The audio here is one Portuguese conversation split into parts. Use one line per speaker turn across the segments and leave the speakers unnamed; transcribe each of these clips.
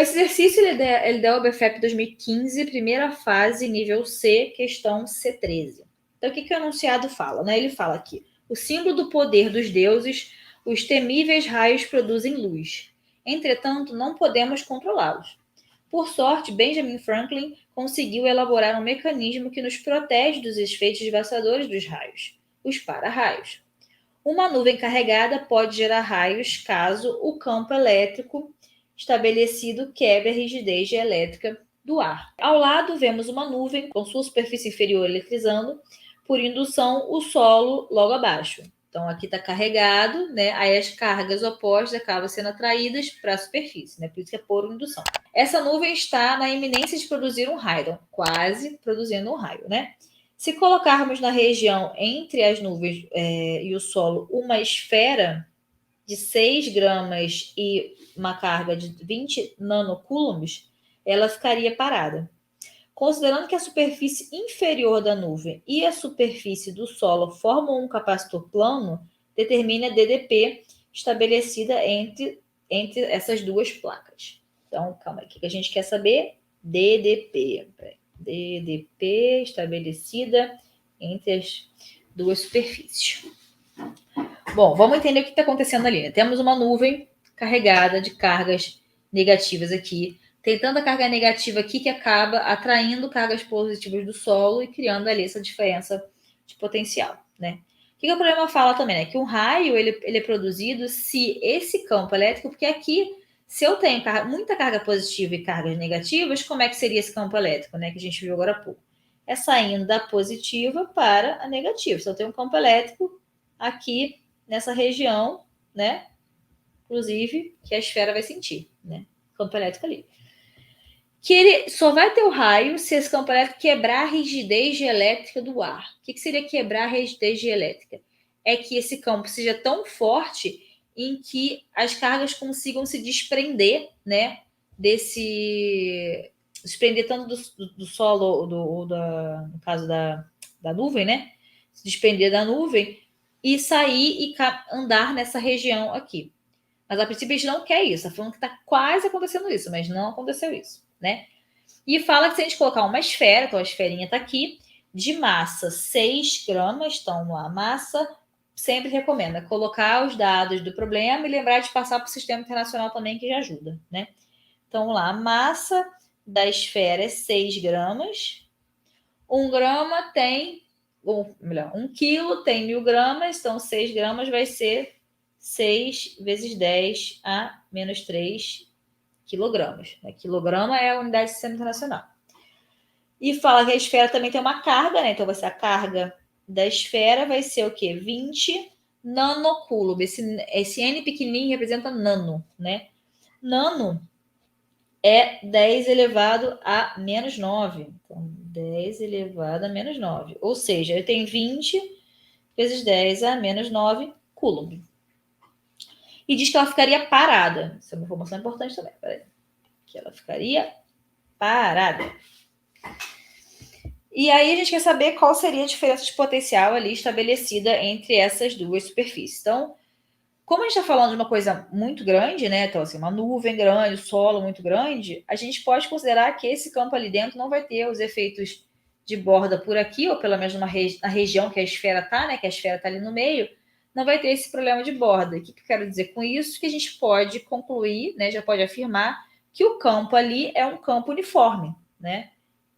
esse exercício ele deu o BFEP 2015, primeira fase, nível C, questão C13. Então, o que o enunciado fala? Né? Ele fala aqui, o símbolo do poder dos deuses, os temíveis raios produzem luz. Entretanto, não podemos controlá-los. Por sorte, Benjamin Franklin conseguiu elaborar um mecanismo que nos protege dos efeitos devastadores dos raios, os para-raios. Uma nuvem carregada pode gerar raios caso o campo elétrico estabelecido quebre a rigidez elétrica do ar. Ao lado, vemos uma nuvem com sua superfície inferior eletrizando, por indução, o solo logo abaixo. Então, aqui está carregado, né? Aí as cargas opostas acabam sendo atraídas para a superfície, né? Por isso que é por indução. Essa nuvem está na iminência de produzir um raio, então, quase produzindo um raio, né? Se colocarmos na região entre as nuvens e o solo uma esfera de 6 gramas e uma carga de 20 nanocoulombs, ela ficaria parada. Considerando que a superfície inferior da nuvem e a superfície do solo formam um capacitor plano, determine a DDP estabelecida entre essas duas placas. Então, calma aí, o que a gente quer saber? DDP. DDP estabelecida entre as duas superfícies. Bom, vamos entender o que está acontecendo ali. Né? Temos uma nuvem carregada de cargas negativas aqui. Tem tanta carga negativa aqui que acaba atraindo cargas positivas do solo e criando ali essa diferença de potencial, né? O que o problema fala também, né? Que um raio ele é produzido se esse campo elétrico, porque aqui, se eu tenho muita carga positiva e cargas negativas, como é que seria esse campo elétrico, né? Que a gente viu agora há pouco. É saindo da positiva para a negativa. Se eu tenho um campo elétrico aqui nessa região, né? Inclusive, que a esfera vai sentir, né? Campo elétrico ali. Que ele só vai ter o raio se esse campo elétrico quebrar a rigidez elétrica do ar. O que seria quebrar a rigidez elétrica? É que esse campo seja tão forte em que as cargas consigam se desprender, né? Desprender tanto do solo, no caso da nuvem, né? Se desprender da nuvem e sair e andar nessa região aqui. Mas a princípio a gente não quer isso. Está falando que está quase acontecendo isso, mas não aconteceu isso, né? E fala que se a gente colocar uma esfera, então a esferinha está aqui, de massa 6 gramas, então lá, massa, sempre recomenda colocar os dados do problema e lembrar de passar para o sistema internacional também, que já ajuda, né? Então lá, a massa da esfera é 6 gramas, 1 grama tem, ou melhor, 1 quilo tem 1000 gramas, então 6 gramas vai ser 6 vezes 10 a menos 3 quilogramas. Quilograma é a unidade de sistema internacional. E fala que a esfera também tem uma carga, né? Então vai ser a carga da esfera, vai ser o quê? 20 nanocoulombs. Esse N pequenininho representa nano, né? Nano é 10 elevado a menos 9. Então, 10 elevado a menos 9. Ou seja, eu tenho 20 vezes 10 a menos 9 coulomb. E diz que ela ficaria parada. Isso é uma informação importante também. Peraí. Que ela ficaria parada. E aí a gente quer saber qual seria a diferença de potencial ali estabelecida entre essas duas superfícies. Então, como a gente está falando de uma coisa muito grande, né? Então, assim, uma nuvem grande, solo muito grande, a gente pode considerar que esse campo ali dentro não vai ter os efeitos de borda por aqui, ou pelo menos na região que a esfera está, né? Que a esfera está ali no meio, não vai ter esse problema de borda. O que eu quero dizer com isso? Que a gente pode concluir, né? Já pode afirmar que o campo ali é um campo uniforme, né?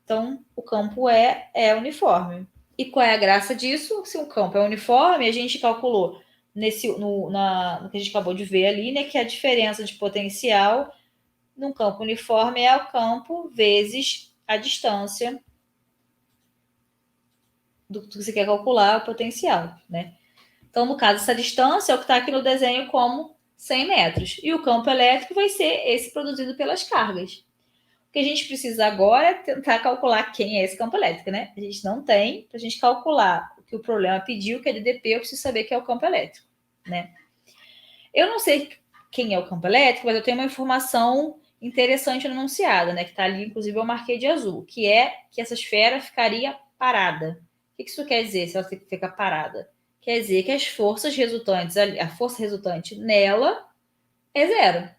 Então, o campo é uniforme. E qual é a graça disso? Se o campo é uniforme, a gente calculou no que a gente acabou de ver ali, né, que a diferença de potencial num campo uniforme é o campo vezes a distância do que você quer calcular, o potencial, né? Então, no caso, essa distância é o que está aqui no desenho como 100 metros. E o campo elétrico vai ser esse produzido pelas cargas. O que a gente precisa agora é tentar calcular quem é esse campo elétrico, né? A gente não tem, para a gente calcular o que o problema pediu, que é DDP, eu preciso saber que é o campo elétrico, né? Eu não sei quem é o campo elétrico, mas eu tenho uma informação interessante no enunciado, né? Que está ali, inclusive eu marquei de azul, que é que essa esfera ficaria parada. O que isso quer dizer se ela fica parada? Quer dizer que as forças resultantes, a força resultante nela é zero.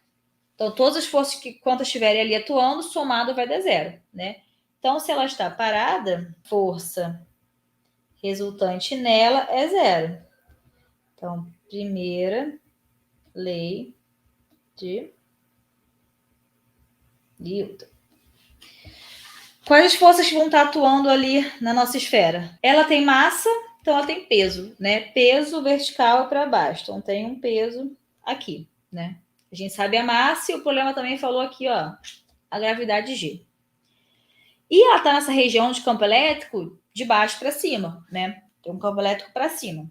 Então, todas as forças que quantas estiverem ali atuando, somado vai dar zero, né? Então, se ela está parada, força resultante nela é zero. Então, primeira lei de Newton. Quais as forças que vão estar atuando ali na nossa esfera? Ela tem massa, então ela tem peso, né? Peso vertical para baixo. Então tem um peso aqui, né? A gente sabe a massa e o problema também falou aqui, ó, a gravidade G. E ela está nessa região de campo elétrico de baixo para cima, né? Tem um campo elétrico para cima.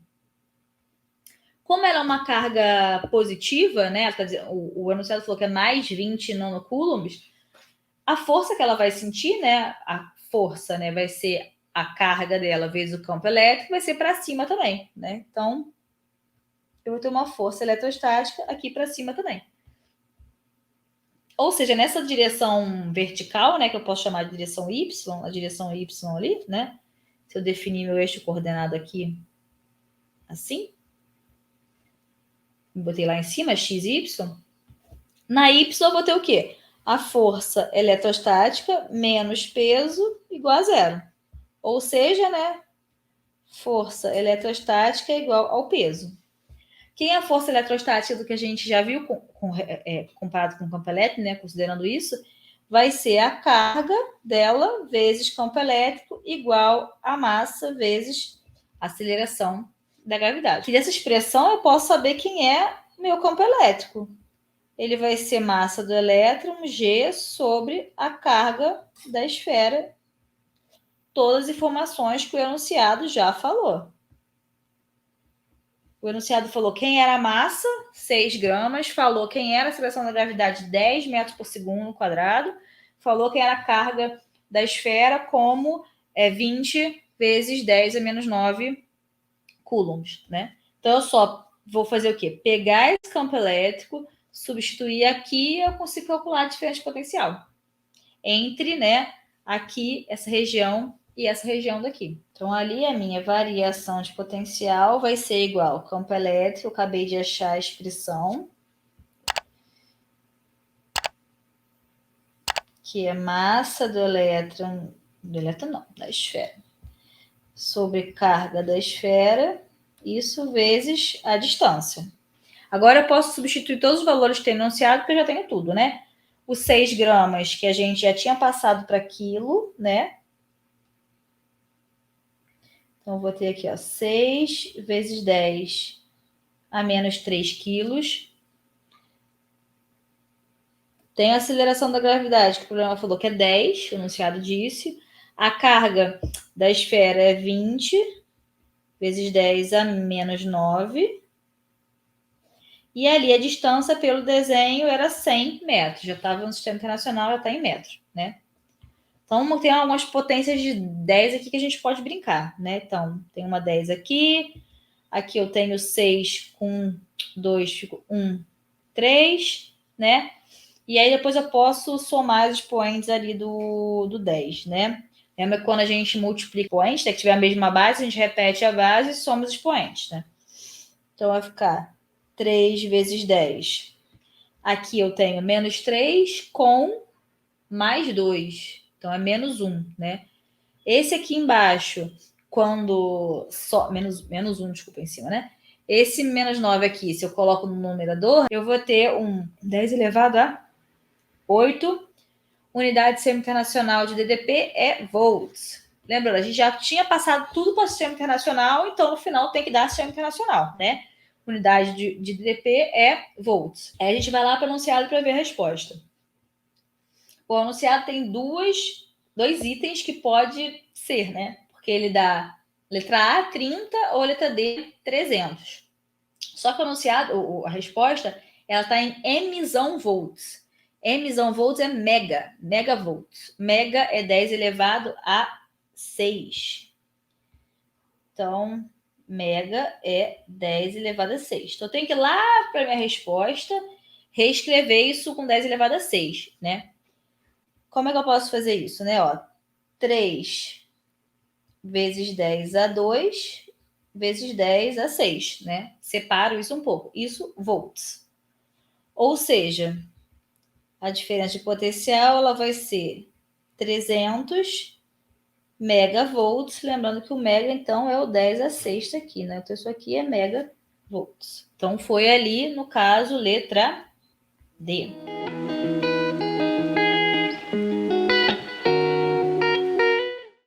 Como ela é uma carga positiva, né? O enunciado falou que é mais 20 nanocoulombs. A força que ela vai sentir, né? A força, né? Vai ser a carga dela vezes o campo elétrico, vai ser para cima também, né? Então, eu vou ter uma força eletrostática aqui para cima também. Ou seja, nessa direção vertical, né? Que eu posso chamar de direção Y, a direção Y ali, né? Se eu definir meu eixo coordenado aqui, assim, botei lá em cima, x, y. Na Y eu vou ter o quê? A força eletrostática menos peso igual a zero. Ou seja, né? Força eletrostática é igual ao peso. Quem é a força eletrostática do que a gente já viu comparado com o campo elétrico, né? Considerando isso, vai ser a carga dela vezes campo elétrico igual a massa vezes aceleração da gravidade. E dessa expressão eu posso saber quem é meu campo elétrico. Ele vai ser massa do elétron G sobre a carga da esfera. Todas as informações que o enunciado já falou. O enunciado falou quem era a massa, 6 gramas, falou quem era a aceleração da gravidade, 10 metros por segundo quadrado, falou quem era a carga da esfera, como 20 vezes 10 a menos 9 coulombs, né? Então, eu só vou fazer o quê? Pegar esse campo elétrico, substituir aqui, eu consigo calcular a diferença de potencial entre, né, aqui, essa região e essa região daqui. Então, ali a minha variação de potencial vai ser igual ao campo elétrico, eu acabei de achar a expressão, que é massa do elétron não, da esfera, sobre carga da esfera, isso vezes a distância. Agora eu posso substituir todos os valores que tem enunciado, porque eu já tenho tudo, né? Os 6 gramas que a gente já tinha passado para quilo, né? Então, vou ter aqui, ó, 6 vezes 10 a menos 3 quilos. Tem a aceleração da gravidade, que o problema falou que é 10, o enunciado disse. A carga da esfera é 20 vezes 10 a menos 9. E ali a distância pelo desenho era 100 metros. Já estava no sistema internacional, já está em metros, né? Então, tem algumas potências de 10 aqui que a gente pode brincar, né? Então, tem uma 10 aqui. Aqui eu tenho 6 com 2, fico 1, 3, né? E aí depois eu posso somar os expoentes ali do 10, né? Lembra que quando a gente multiplica expoentes, né, que tiver a mesma base, a gente repete a base e soma os expoentes, né? Então vai ficar 3 vezes 10. Aqui eu tenho menos 3 com mais 2. Então é menos 1, né? Esse aqui embaixo, quando só menos 1, desculpa, em cima, né? Esse menos 9 aqui, se eu coloco no numerador, eu vou ter um 10 elevado a 8. Unidade do Sistema Internacional de DDP é volts. Lembra, a gente já tinha passado tudo para o Sistema Internacional, então no final tem que dar Sistema Internacional, né? Unidade de DDP é volts. Aí a gente vai lá para o enunciado para ver a resposta. O enunciado tem dois itens que pode ser, né? Porque ele dá letra A, 30, ou letra D, 300. Só que o enunciado, a resposta, ela está em emissão volts. Emissão volts é megavolts. Mega é 10 elevado a 6. Então, mega é 10 elevado a 6. Então, eu tenho que ir lá para a minha resposta, reescrever isso com 10 elevado a 6, né? Como é que eu posso fazer isso, né? Ó, 3 vezes 10 a 2 vezes 10 a 6, né? Separo isso um pouco. Isso, volts. Ou seja, a diferença de potencial ela vai ser 300 megavolts, lembrando que o mega, então, é o 10 a sexta aqui, né? Então, isso aqui é megavolts. Então, foi ali, no caso, letra D.